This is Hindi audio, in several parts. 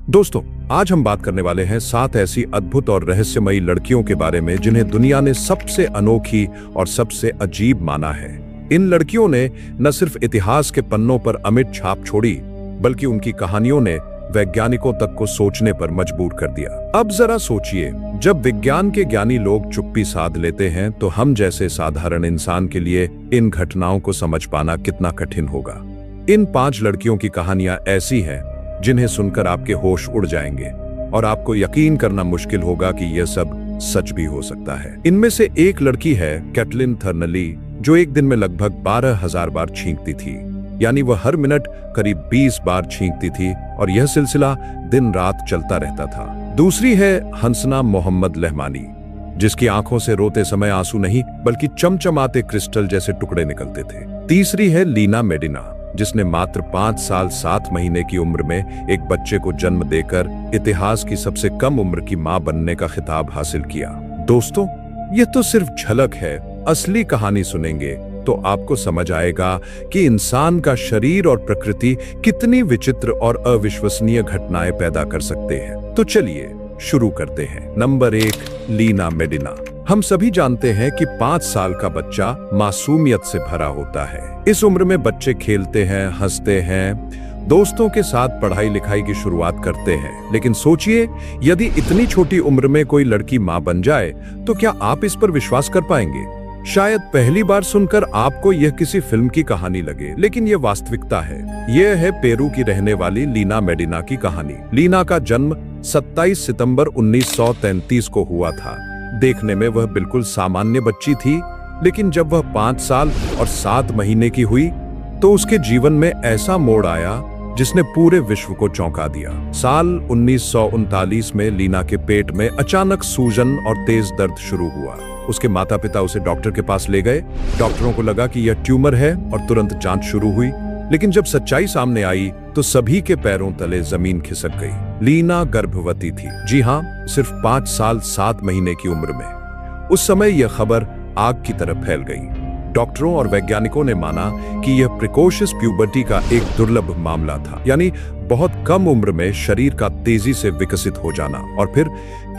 दोस्तों, आज हम बात करने वाले हैं 7 ऐसी अद्भुत और रहस्यमयी लड़कियों के बारे में जिन्हें दुनिया ने सबसे अनोखी और सबसे अजीब माना है। इन लड़कियों ने न सिर्फ इतिहास के पन्नों पर अमिट छाप छोड़ी, बल्कि उनकी कहानियों ने वैज्ञानिकों तक को सोचने पर मजबूर कर दिया। अब जरा सोचिए, जब विज्ञान के ज्ञानी लोग चुप्पी साध लेते हैं तो हम जैसे साधारण इंसान के लिए इन घटनाओं को समझ पाना कितना कठिन होगा। इन 5 लड़कियों की कहानियां ऐसी हैं जिन्हें सुनकर आपके होश उड़ जाएंगे और आपको यकीन करना मुश्किल होगा कि यह सब सच भी हो सकता है। इनमें से एक लड़की है कैटलिन थर्नली, जो एक दिन में लगभग 12,000 बार छींकती थी, यानी वह हर मिनट करीब 20 बार छींकती थी और यह सिलसिला दिन रात चलता रहता था। दूसरी है हंसना मोहम्मद लहमानी, जिसकी आंखों से रोते समय आंसू नहीं बल्कि चमचमाते क्रिस्टल जैसे टुकड़े निकलते थे। तीसरी है लीना मेडिना, जिसने मात्र 5 साल 7 महीने की उम्र में एक बच्चे को जन्म देकर इतिहास की सबसे कम उम्र की मां बनने का खिताब हासिल किया। दोस्तों, यह तो सिर्फ झलक है। असली कहानी सुनेंगे तो आपको समझ आएगा कि इंसान का शरीर और प्रकृति कितनी विचित्र और अविश्वसनीय घटनाएं पैदा कर सकते हैं। तो चलिए शुरू करते हैं। Number 1, Lina Medina. हम सभी जानते हैं कि 5 साल का बच्चा मासूमियत से भरा होता है। इस उम्र में बच्चे खेलते हैं, हंसते हैं, दोस्तों के साथ पढ़ाई लिखाई की शुरुआत करते हैं। लेकिन सोचिए, यदि इतनी छोटी उम्र में कोई लड़की मां बन जाए तो क्या आप इस पर विश्वास कर पाएंगे? शायद पहली बार सुनकर आपको यह किसी फिल्म की कहानी लगे, लेकिन यह वास्तविकता है। यह है पेरू की रहने वाली लीना मेडिना की कहानी। लीना का जन्म 27 सितंबर 1933 को हुआ था। देखने में वह बिल्कुल सामान्य बच्ची थी, लेकिन जब वह 5 साल और 7 महीने की हुई तो उसके जीवन में ऐसा मोड़ आया जिसने पूरे विश्व को चौंका दिया। साल 1939 में लीना के पेट में अचानक सूजन और तेज दर्द शुरू हुआ। उसके माता पिता उसे डॉक्टर के पास ले गए। डॉक्टरों को लगा कि यह ट्यूमर है और तुरंत जांच शुरू हुई। लेकिन जब सच्चाई सामने आई तो सभी के पैरों तले जमीन खिसक गई। लीना गर्भवती थी। जी हाँ, सिर्फ 5 साल 7 महीने की उम्र में। उस समय यह खबर आग की तरह फैल गई। डॉक्टरों और वैज्ञानिकों ने माना कि यह प्रिकोशियस प्यूबर्टी का एक दुर्लभ मामला था, यानी बहुत कम उम्र में शरीर का तेजी से विकसित हो जाना। और फिर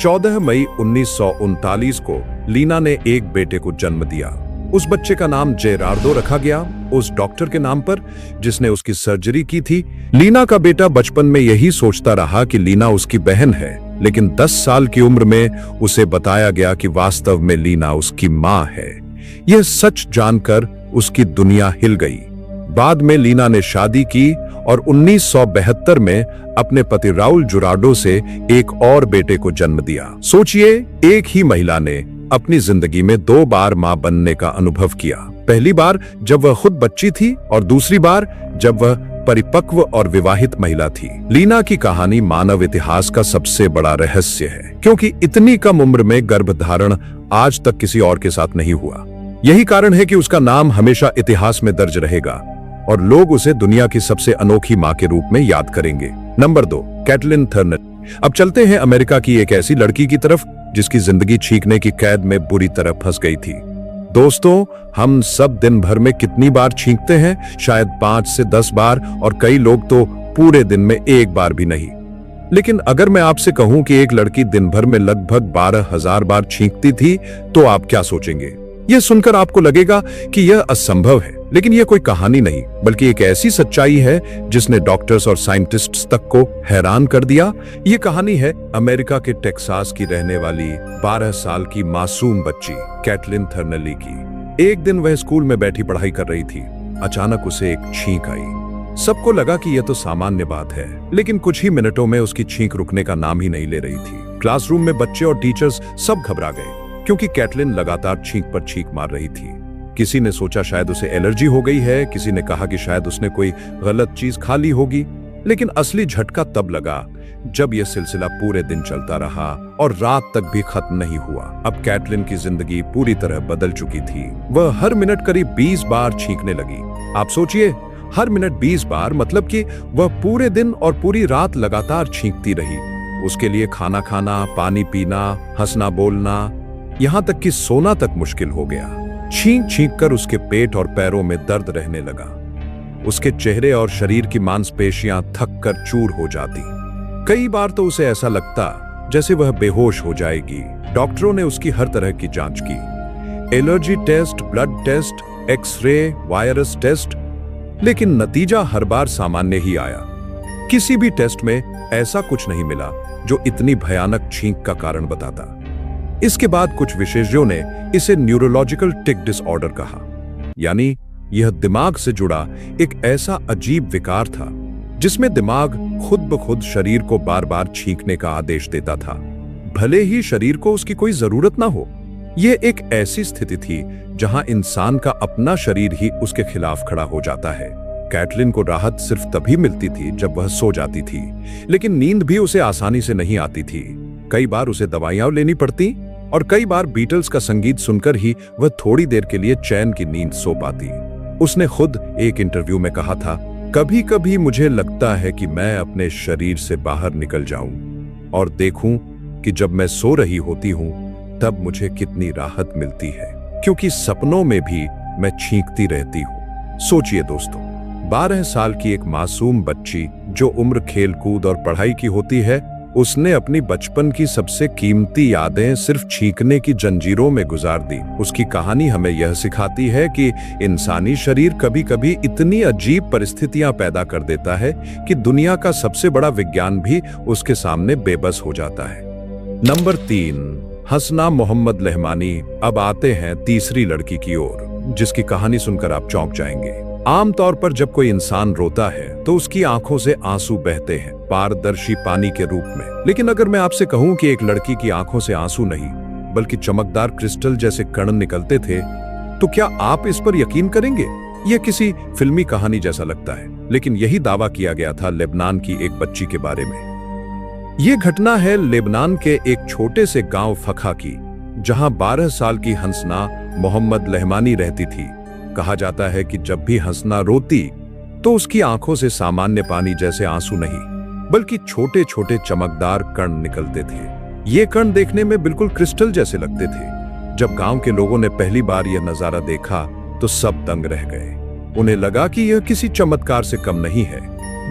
14 मई 1939 को लीना ने एक बेटे को जन्म दिया। उस बच्चे का नाम जेरार्डो रखा गया, उस डॉक्टर के नाम पर जिसने उसकी सर्जरी की थी। लीना का बेटा बचपन में यही सोचता रहा कि लीना उसकी बहन है, लेकिन 10 साल की उम्र में उसे बताया गया कि वास्तव में लीना उसकी मां है। यह सच जानकर उसकी दुनिया हिल गई। बाद में लीना ने शादी की और 1972 में अपने पति राउल जुराडो से एक और बेटे को जन्म दिया। सोचिए, एक ही महिला ने अपनी जिंदगी में 2 बार मां बनने का अनुभव किया। पहली बार जब वह खुद बच्ची थी और दूसरी बार जब वह परिपक्व और विवाहित महिला थी। लीना की कहानी मानव इतिहास का सबसे बड़ा रहस्य है, क्योंकि इतनी कम उम्र में गर्भधारण आज तक किसी और के साथ नहीं हुआ। यही कारण है कि उसका नाम हमेशा इतिहास में दर्ज रहेगा और लोग उसे दुनिया की सबसे अनोखी मां के रूप में याद करेंगे। Number 2, Caitlin Thurnley. अब चलते हैं अमेरिका की एक ऐसी लड़की की तरफ जिसकी जिंदगी छींकने की कैद में बुरी तरह फंस गई थी। दोस्तों, हम सब दिन भर में कितनी बार छींकते हैं? शायद 5 से 10 बार, और कई लोग तो पूरे दिन में 1 बार भी नहीं। लेकिन अगर मैं आपसे कहूं कि एक लड़की दिन भर में लगभग 12,000 बार छींकती थी, तो आप क्या सोचेंगे? यह सुनकर आपको लगेगा कि यह असंभव है, लेकिन यह कोई कहानी नहीं बल्कि एक ऐसी सच्चाई है जिसने डॉक्टर्स और साइंटिस्ट्स तक को हैरान कर दिया। यह कहानी है अमेरिका के टेक्सास की रहने वाली 12 साल की मासूम बच्ची कैटलिन थर्नली की। एक दिन वह स्कूल में बैठी पढ़ाई कर रही थी। अचानक उसे एक छींक आई। सबको लगा कि यह तो सामान्य बात है, लेकिन कुछ ही मिनटों में उसकी छींक रुकने का नाम ही नहीं ले रही थी। क्लासरूम में बच्चे और टीचर्स सब घबरा गए, क्योंकि कैटलिन लगातार छींक पर छींक मार रही थी। किसी ने सोचा शायद उसे एलर्जी हो गई है, किसी ने कहा कि शायद उसने कोई गलत चीज खा ली होगी। लेकिन असली झटका तब लगा जब यह सिलसिला पूरे दिन चलता रहा और रात तक भी खत्म नहीं हुआ। अब कैटलिन की जिंदगी पूरी तरह बदल चुकी थी। वह हर मिनट करीब 20 बार छींकने लगी। आप सोचिए, हर मिनट 20 बार, मतलब कि वह पूरे दिन और पूरी रात लगातार छींकती रही। उसके लिए खाना खाना, पानी पीना, हंसना बोलना, यहां तक कि सोना तक मुश्किल हो गया। छींक छींक कर उसके पेट और पैरों में दर्द रहने लगा। उसके चेहरे और शरीर की मांसपेशियां थक कर चूर हो जाती। कई बार तो उसे ऐसा लगता जैसे वह बेहोश हो जाएगी। डॉक्टरों ने उसकी हर तरह की जांच की, allergy test, blood test, x-ray, virus test, लेकिन नतीजा हर बार सामान्य ही आया। किसी भी टेस्ट में ऐसा कुछ नहीं मिला जो इतनी भयानक छींक का कारण बताता। इसके बाद कुछ विशेषज्ञों ने इसे न्यूरोलॉजिकल टिक डिसऑर्डर कहा, यानी यह दिमाग से जुड़ा एक ऐसा अजीब विकार था जिसमें दिमाग खुद ब खुद शरीर को बार बार छींकने का आदेश देता था, भले ही शरीर को उसकी कोई जरूरत ना हो। यह एक ऐसी स्थिति थी जहां इंसान का अपना शरीर ही उसके खिलाफ खड़ा हो जाता है। कैटलिन को राहत सिर्फ तभी मिलती थी जब वह सो जाती थी, लेकिन नींद भी उसे आसानी से नहीं आती थी। कई बार उसे दवाइयां लेनी पड़ती और कई बार बीटल्स का संगीत सुनकर ही वह थोड़ी देर के लिए चैन की नींद सो पाती। उसने खुद एक इंटरव्यू में कहा था, कभी कभी मुझे लगता है कि मैं अपने शरीर से बाहर निकल जाऊं और देखूं कि जब मैं सो रही होती हूं तब मुझे कितनी राहत मिलती है, क्योंकि सपनों में भी मैं छींकती रहती हूं। सोचिए दोस्तों, 12 साल की एक मासूम बच्ची जो उम्र खेलकूद और पढ़ाई की होती है, उसने अपनी बचपन की सबसे कीमती यादें सिर्फ छींकने की जंजीरों में गुजार दी। उसकी कहानी हमें यह सिखाती है कि इंसानी शरीर कभी कभी इतनी अजीब परिस्थितियां पैदा कर देता है कि दुनिया का सबसे बड़ा विज्ञान भी उसके सामने बेबस हो जाता है। नंबर 3, हसना मोहम्मद लहमानी। अब आते हैं तीसरी लड़की की ओर, जिसकी कहानी सुनकर आप चौंक जाएंगे। आमतौर पर जब कोई इंसान रोता है तो उसकी आंखों से आंसू बहते हैं, पारदर्शी पानी के रूप में। लेकिन अगर मैं आपसे कहूं कि एक लड़की की आंखों से आंसू नहीं बल्कि चमकदार क्रिस्टल जैसे कण निकलते थे, तो क्या आप इस पर यकीन करेंगे? यह किसी फिल्मी कहानी जैसा लगता है, लेकिन यही दावा किया गया था लेबनान की एक बच्ची के बारे में। यह घटना है लेबनान के एक छोटे से गांव फखा की, जहां 12 साल की हंसना मोहम्मद लहमानी रहती थी। कहा जाता है कि जब भी हंसना रोती तो उसकी आंखों से सामान्य पानी जैसे आंसू नहीं बल्कि छोटे छोटे चमकदार कण निकलते थे। ये कण देखने में बिल्कुल क्रिस्टल जैसे लगते थे। जब गांव के लोगों ने पहली बार यह नजारा देखा तो सब दंग रह गए। उन्हें लगा कि यह किसी चमत्कार से कम नहीं है।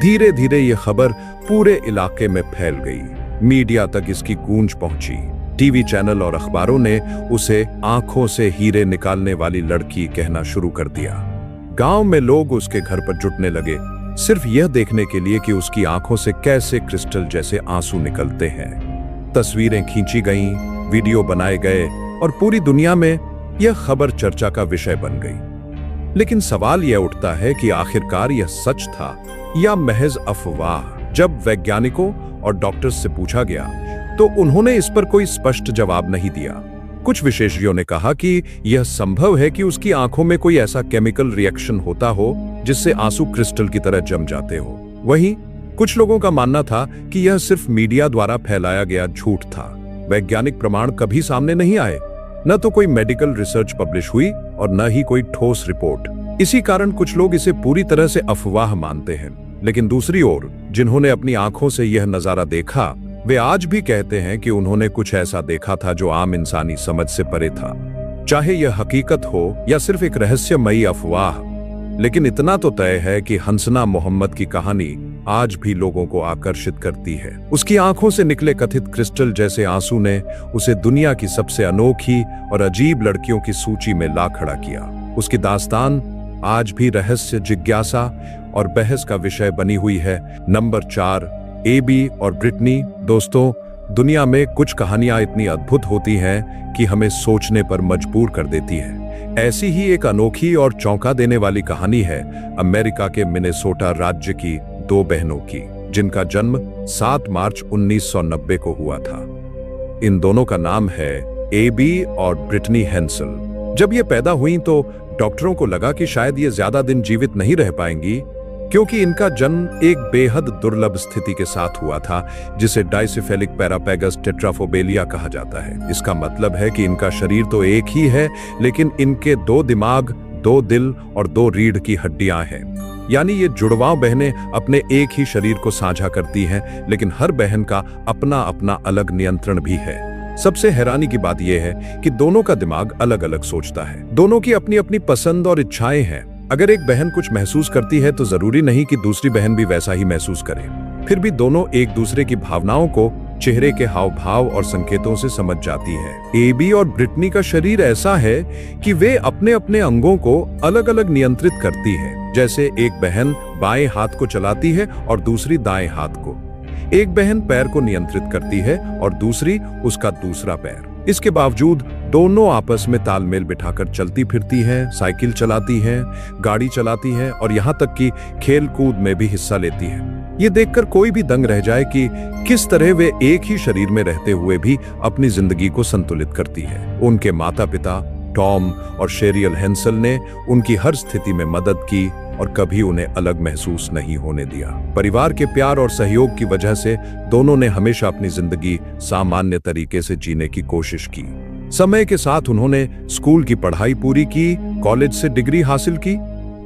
धीरे धीरे यह खबर पूरे इलाके में फैल गई, मीडिया तक इसकी गूंज पहुंची। टीवी चैनल और अखबारों ने उसे आंखों से हीरे निकालने वाली लड़की कहना शुरू कर दिया। गांव में लोग उसके घर पर जुटने लगे, सिर्फ यह देखने के लिए कि उसकी आंखों से कैसे क्रिस्टल जैसे आंसू निकलते हैं। तस्वीरें खींची गईं, वीडियो बनाए गए और पूरी दुनिया में यह खबर चर्चा का विषय बन गई। लेकिन सवाल यह उठता है कि आखिरकार यह सच था या महज अफवाह? जब वैज्ञानिकों और डॉक्टर्स से पूछा गया तो उन्होंने इस पर कोई स्पष्ट जवाब नहीं दिया। कुछ विशेषज्ञों ने कहा कि यह संभव है कि उसकी आंखों में कोई ऐसा केमिकल रिएक्शन होता हो जिससे आंसू क्रिस्टल की तरह जम जाते हो। वहीं कुछ लोगों का मानना था कि यह सिर्फ मीडिया द्वारा फैलाया गया झूठ था। वैज्ञानिक प्रमाण कभी सामने नहीं आए, न तो कोई मेडिकल रिसर्च पब्लिश हुई और न ही कोई ठोस रिपोर्ट। इसी कारण कुछ लोग इसे पूरी तरह से अफवाह मानते हैं। लेकिन दूसरी ओर जिन्होंने अपनी आंखों से यह नजारा देखा, वे आज भी कहते हैं कि उन्होंने कुछ ऐसा देखा था जो आम इंसानी समझ से परे था। चाहे यह हकीकत हो या सिर्फ एक रहस्यमयी अफवाह, लेकिन इतना तो तय है कि हंसना मोहम्मद की कहानी आज भी लोगों को आकर्षित करती है। उसकी आंखों से निकले कथित क्रिस्टल जैसे आंसू ने उसे दुनिया की सबसे अनोखी और अजीब लड़कियों की सूची में ला खड़ा किया। उसकी दास्तान आज भी रहस्य, जिज्ञासा और बहस का विषय बनी हुई है। नंबर 4, एबी और ब्रिटनी। दोस्तों, दुनिया में कुछ कहानियां इतनी अद्भुत होती हैं कि हमें सोचने पर मजबूर कर देती है। ऐसी ही एक अनोखी और चौंका देने वाली कहानी है अमेरिका के मिनेसोटा राज्य की 2 बहनों की, जिनका जन्म 7 मार्च 1990 को हुआ था। इन दोनों का नाम है एबी और ब्रिटनी हेंसल। जब ये पैदा हुई तो डॉक्टरों को लगा कि शायद ये ज्यादा दिन जीवित नहीं रह पाएंगी, क्योंकि इनका जन्म एक बेहद दुर्लभ स्थिति के साथ हुआ था, जिसे डाइसिफेलिक पैरापेगस टेट्राफोबेलिया कहा जाता है। इसका मतलब है कि इनका शरीर तो एक ही है, लेकिन इनके 2 दिमाग, 2 दिल और 2 रीढ़ की हड्डियां हैं। यानी ये जुड़वां बहनें अपने एक ही शरीर को साझा करती हैं, लेकिन हर बहन का अपना अपना अलग नियंत्रण भी है। सबसे हैरानी की बात यह है कि दोनों का दिमाग अलग अलग सोचता है, दोनों की अपनी अपनी पसंद और इच्छाएं हैं। अगर एक बहन कुछ महसूस करती है तो जरूरी नहीं कि दूसरी बहन भी वैसा ही महसूस करे। फिर भी दोनों एक दूसरे की भावनाओं को चेहरे के हाव भाव और संकेतों से समझ जाती है। एबी और ब्रिटनी का शरीर ऐसा है कि वे अपने अपने अंगों को अलग अलग नियंत्रित करती है। जैसे एक बहन बाएं हाथ को चलाती है और दूसरी दाएं हाथ को। एक बहन पैर को नियंत्रित करती है और दूसरी उसका दूसरा पैर। इसके बावजूद दोनों आपस में तालमेल बिठाकर चलती फिरती हैं, साइकिल चलाती हैं, गाड़ी चलाती हैं और यहाँ तक कि खेल कूद में भी हिस्सा लेती हैं। ये देखकर कोई भी दंग रह जाए कि किस तरह वे एक ही शरीर में रहते हुए भी अपनी जिंदगी को संतुलित करती है। उनके माता पिता टॉम और शेरियल हेंसल ने उनकी हर स्थिति में मदद की और कभी उन्हें अलग महसूस नहीं होने दिया। परिवार के प्यार और सहयोग की वजह से दोनों ने हमेशा अपनी जिंदगी सामान्य तरीके से जीने की कोशिश की। समय के साथ उन्होंने स्कूल की पढ़ाई पूरी की, कॉलेज से डिग्री हासिल की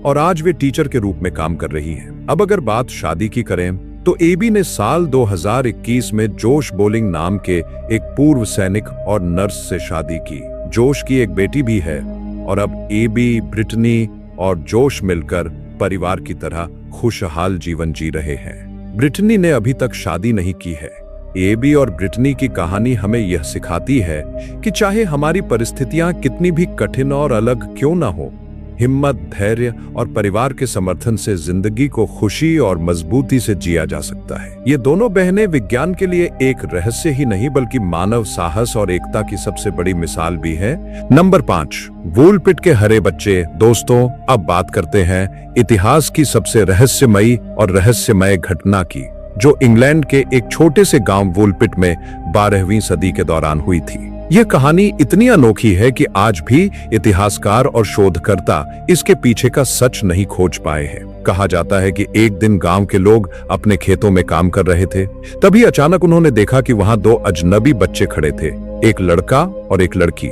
और आज वे टीचर के रूप में काम कर रही हैं। अब अगर बात शादी की करें तो एबी ने साल 2021 में जोश बोलिंग नाम के एक पूर्व सैनिक और नर्स से शादी की। जोश की एक बेटी भी है और अब एबी, ब्रिटनी और जोश मिलकर परिवार की तरह खुशहाल जीवन जी रहे हैं। ब्रिटनी ने अभी तक शादी नहीं की है। एबी और ब्रिटनी की कहानी हमें यह सिखाती है कि चाहे हमारी परिस्थितियां कितनी भी कठिन और अलग क्यों ना हो, हिम्मत, धैर्य और परिवार के समर्थन से जिंदगी को खुशी और मजबूती से जिया जा सकता है। ये दोनों बहनें विज्ञान के लिए एक रहस्य ही नहीं बल्कि मानव साहस और एकता की सबसे बड़ी मिसाल भी है। नंबर 5, वूलपिट के हरे बच्चे। दोस्तों, अब बात करते हैं इतिहास की सबसे रहस्यमय घटना की, जो इंग्लैंड के एक छोटे से गांव वूलपिट में 12वीं सदी के दौरान हुई थी। यह कहानी इतनी अनोखी है कि आज भी इतिहासकार और शोधकर्ता इसके पीछे का सच नहीं खोज पाए हैं। कहा जाता है कि एक दिन गांव के लोग अपने खेतों में काम कर रहे थे। तभी अचानक उन्होंने देखा कि वहां 2 अजनबी बच्चे खड़े थे, एक लड़का और एक लड़की।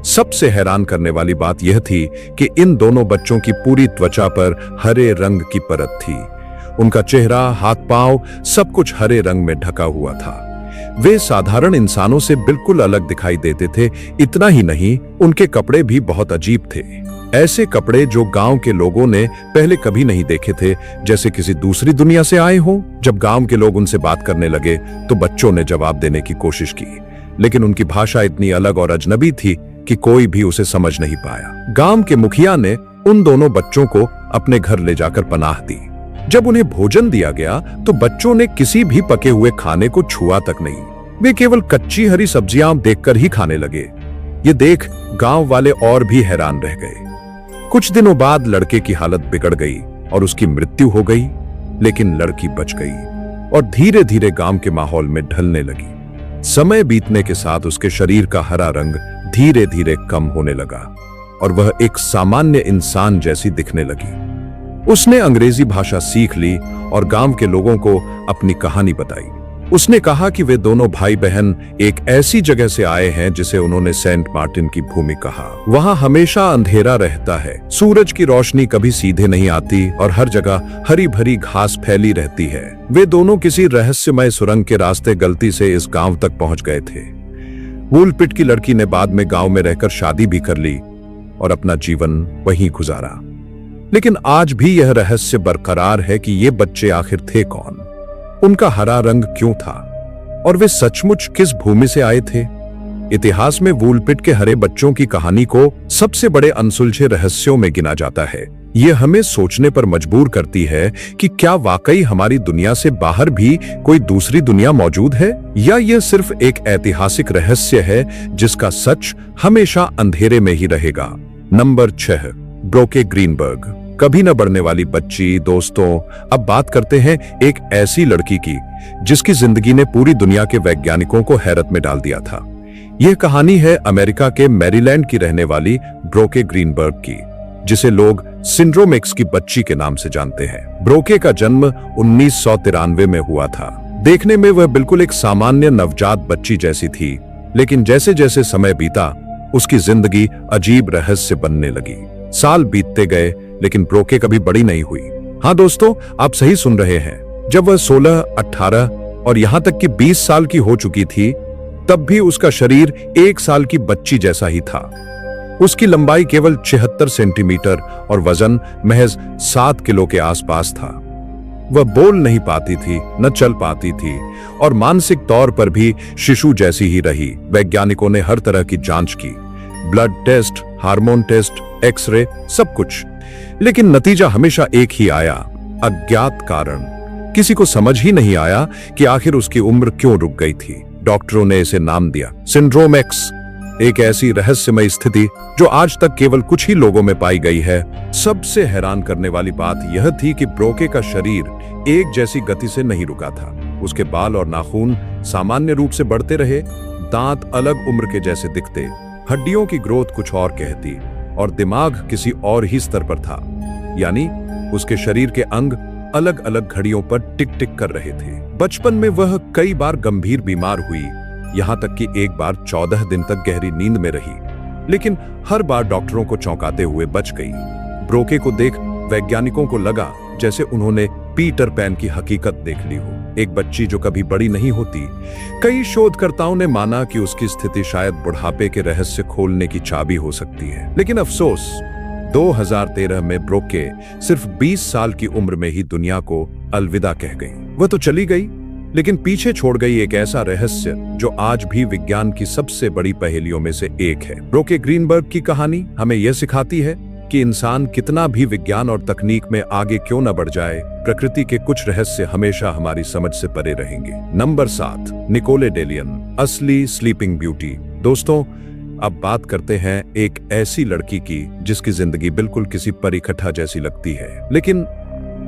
सबसे हैरान करने वाली बात यह थी कि इन दोनों बच्चों की पूरी त्वचा पर हरे रंग की परत थी। उनका चेहरा, हाथ पांव सब कुछ हरे रंग में ढका हुआ था। वे साधारण इंसानों से बिल्कुल अलग दिखाई देते थे। इतना ही नहीं, उनके कपड़े भी बहुत अजीब थे। ऐसे कपड़े जो गांव के लोगों ने पहले कभी नहीं देखे थे, जैसे किसी दूसरी दुनिया से आए हों। जब गांव के लोग उनसे बात करने लगे तो बच्चों ने जवाब देने की कोशिश की, लेकिन उनकी भाषा इतनी अलग और अजनबी थी कि कोई भी उसे समझ नहीं पाया। गांव के मुखिया ने उन दोनों बच्चों को अपने घर ले जाकर पनाह दी। जब उन्हें भोजन दिया गया तो बच्चों ने किसी भी पके हुए खाने को छुआ तक नहीं। वे केवल कच्ची हरी सब्जियां देखकर ही खाने लगे। ये देख गांव वाले और भी हैरान रह गए। कुछ दिनों बाद लड़के की हालत बिगड़ गई और उसकी मृत्यु हो गई, लेकिन लड़की बच गई और धीरे धीरे गांव के माहौल में ढलने लगी। समय बीतने के साथ उसके शरीर का हरा रंग धीरे धीरे कम होने लगा और वह एक सामान्य इंसान जैसी दिखने लगी। उसने अंग्रेजी भाषा सीख ली और गांव के लोगों को अपनी कहानी बताई। उसने कहा कि वे दोनों भाई बहन एक ऐसी जगह से आए हैं जिसे उन्होंने सेंट मार्टिन की भूमि कहा। वहां हमेशा अंधेरा रहता है, सूरज की रोशनी कभी सीधे नहीं आती और हर जगह हरी भरी घास फैली रहती है। वे दोनों किसी रहस्यमय सुरंग के रास्ते गलती से इस गांव तक पहुंच गए थे। वूलपिट की लड़की ने बाद में गांव में रहकर शादी भी कर ली और अपना जीवन वहीं गुजारा। लेकिन आज भी यह रहस्य बरकरार है कि ये बच्चे आखिर थे कौन, उनका हरा रंग क्यों था और वे सचमुच किस भूमि से आए थे। इतिहास में वूलपिट के हरे बच्चों की कहानी को सबसे बड़े अनसुलझे रहस्यों में गिना जाता है। यह हमें सोचने पर मजबूर करती है कि क्या वाकई हमारी दुनिया से बाहर भी कोई दूसरी दुनिया मौजूद है, या यह सिर्फ एक ऐतिहासिक रहस्य है जिसका सच हमेशा अंधेरे में ही रहेगा। नंबर 6, ब्रोके ग्रीनबर्ग, कभी न बढ़ने वाली बच्ची। दोस्तों, अब बात करते हैं एक ऐसी लड़की की जिसकी जिंदगी ने पूरी दुनिया के वैज्ञानिकों को हैरत में डाल दिया था। यह कहानी है अमेरिका के मैरीलैंड की रहने वाली ब्रोके ग्रीनबर्ग की, जिसे लोग सिंड्रोम एक्स की बच्ची के नाम से जानते हैं। ब्रोके का जन्म 1993 में हुआ था। देखने में वह बिल्कुल एक सामान्य नवजात बच्ची जैसी थी, लेकिन जैसे जैसे समय बीता उसकी जिंदगी अजीब रहस्य बनने लगी। साल बीतते गए लेकिन ब्रोके कभी बड़ी नहीं हुई। हाँ दोस्तों, आप सही सुन रहे हैं। जब वह 16, 18 और यहां तक कि 20 साल की हो चुकी थी, तब भी उसका शरीर 1 साल की बच्ची जैसा ही था। उसकी लंबाई केवल 76 सेंटीमीटर और वजन महज 7 किलो के आसपास था। वह बोल नहीं पाती थी, न चल पाती थी और मानसिक तौर पर भी शिशु जैसी ही रही। वैज्ञानिकों ने हर तरह की जांच की, blood test, hormone test, x-ray, सब कुछ, लेकिन नतीजा हमेशा एक ही आया, अज्ञात कारण। किसी को समझ ही नहीं आया कि आखिर उसकी उम्र क्यों रुक गई थी। डॉक्टरों ने इसे नाम दिया सिंड्रोम एक्स, एक ऐसी रहस्यमयी स्थिति जो आज तक केवल कुछ ही लोगों में पाई गई है। सबसे हैरान करने वाली बात यह थी कि ब्रोके का शरीर एक जैसी गति से नहीं रुका था। उसके बाल और नाखून सामान्य रूप से बढ़ते रहे, दांत अलग उम्र के जैसे दिखते, हड्डियों की ग्रोथ कुछ और कहती और दिमाग किसी और ही स्तर पर था। यानी उसके शरीर के अंग अलग अलग घड़ियों पर टिक टिक कर रहे थे। बचपन में वह कई बार गंभीर बीमार हुई, यहां तक कि एक बार 14 दिन तक गहरी नींद में रही, लेकिन हर बार डॉक्टरों को चौंकाते हुए बच गई। ब्रोके को देख वैज्ञानिकों को लगा जैसे उन्होंने पीटर पैन की हकीकत देख ली हो, एक बच्ची जो कभी बड़ी नहीं होती। कई शोधकर्ताओं ने माना कि उसकी स्थिति शायद बुढ़ापे के रहस्य खोलने की चाबी हो सकती है, लेकिन अफसोस 2013 में ब्रोके सिर्फ 20 साल की उम्र में ही दुनिया को अलविदा कह गई। वह तो चली गई, लेकिन पीछे छोड़ गई एक ऐसा रहस्य जो आज भी विज्ञान की सबसे बड़ी पहेलियों में से एक है। ब्रोके ग्रीनबर्ग की कहानी हमें यह सिखाती है कि इंसान कितना भी विज्ञान और तकनीक में आगे क्यों न बढ़ जाए, प्रकृति के कुछ रहस्य हमेशा हमारी समझ से परे रहेंगे। नंबर 7, निकोले डेलियन, असली स्लीपिंग ब्यूटी। दोस्तों, अब बात करते हैं एक ऐसी लड़की की जिसकी जिंदगी बिल्कुल किसी परिकथा जैसी लगती है, लेकिन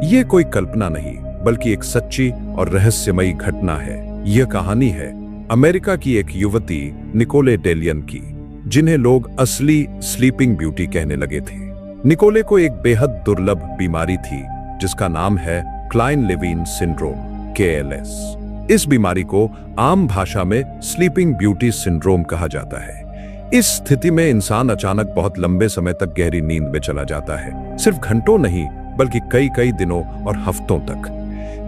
यह कोई कल्पना नहीं बल्कि एक सच्ची और रहस्यमयी घटना है। यह कहानी है अमेरिका की एक युवती निकोले डेलियन की, जिन्हें लोग असली स्लीपिंग ब्यूटी कहने लगे थे। निकोले को एक बेहद दुर्लभ बीमारी थी जिसका नाम है क्लाइन-लेविन सिंड्रोम, KLS। इस बीमारी को आम भाषा में स्लीपिंग ब्यूटी सिंड्रोम कहा जाता है। इस स्थिति में इंसान अचानक बहुत लंबे समय तक गहरी नींद में चला जाता है, सिर्फ घंटों नहीं बल्कि कई कई दिनों और हफ्तों तक।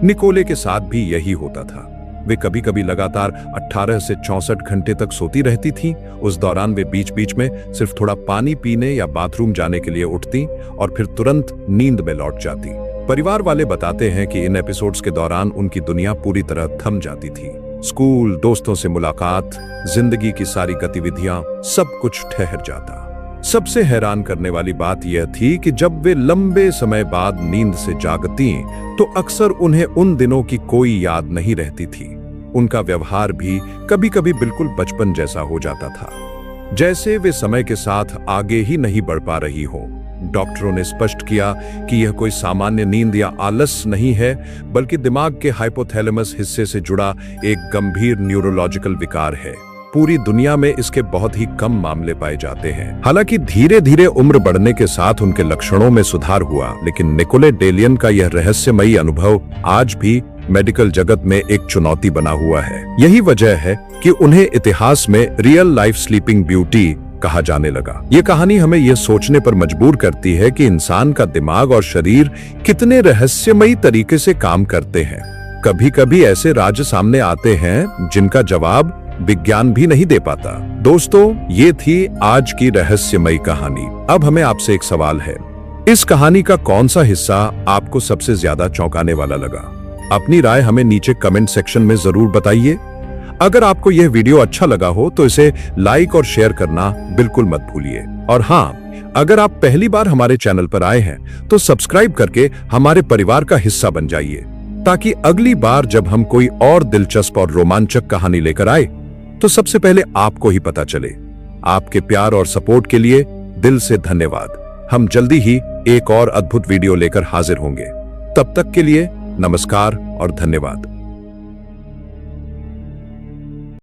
निकोले के साथ भी यही होता था। वे कभी कभी लगातार 18 से 64 घंटे तक सोती रहती थीं। उस दौरान वे बीच बीच में सिर्फ थोड़ा पानी पीने या बाथरूम जाने के लिए उठती और फिर तुरंत नींद में लौट जाती। परिवार वाले बताते हैं कि इन एपिसोड्स के दौरान उनकी दुनिया पूरी तरह थम जाती थी। स्कूल, दोस्तों से मुलाकात, जिंदगी की सारी गतिविधियां, सब कुछ ठहर जाता। सबसे हैरान करने वाली बात यह थी कि जब वे लंबे समय बाद नींद से जागती तो अक्सर उन्हें उन दिनों की कोई याद नहीं रहती थी। उनका व्यवहार भी कभी कभी बिल्कुल बचपन जैसा हो जाता था, जैसे वे समय के साथ आगे ही नहीं बढ़ पा रही हो। डॉक्टरों ने स्पष्ट किया कि यह कोई सामान्य नींद या आलस नहीं है, बल्कि दिमाग के हाइपोथैलेमस हिस्से से जुड़ा एक गंभीर न्यूरोलॉजिकल विकार है। पूरी दुनिया में इसके बहुत ही कम मामले पाए जाते हैं। हालांकि धीरे धीरे उम्र बढ़ने के साथ उनके लक्षणों में सुधार हुआ, लेकिन निकोले डेलियन का यह रहस्यमयी अनुभव आज भी मेडिकल जगत में एक चुनौती बना हुआ है। यही वजह है कि उन्हें इतिहास में रियल लाइफ स्लीपिंग ब्यूटी कहा जाने लगा। ये कहानी हमें यह सोचने पर मजबूर करती है कि इंसान का दिमाग और शरीर कितने रहस्यमयी तरीके से काम करते हैं। कभी कभी ऐसे राज सामने आते हैं जिनका जवाब विज्ञान भी नहीं दे पाता। दोस्तों, ये थी आज की रहस्यमयी कहानी। अब हमें आपसे एक सवाल है, इस कहानी का कौन सा हिस्सा आपको सबसे ज्यादा चौंकाने वाला लगा? अपनी राय हमें नीचे कमेंट सेक्शन में जरूर बताइए। अगर आपको यह वीडियो अच्छा लगा हो तो इसे लाइक और शेयर करना बिल्कुल मत भूलिए। और हाँ, अगर आप पहली बार हमारे चैनल पर आए हैं तो सब्सक्राइब करके हमारे परिवार का हिस्सा बन जाइए, ताकि अगली बार जब हम कोई और दिलचस्प और रोमांचक कहानी लेकर आए तो सबसे पहले आपको ही पता चले। आपके प्यार और सपोर्ट के लिए दिल से धन्यवाद। हम जल्दी ही एक और अद्भुत वीडियो लेकर हाजिर होंगे। तब तक के लिए नमस्कार और धन्यवाद।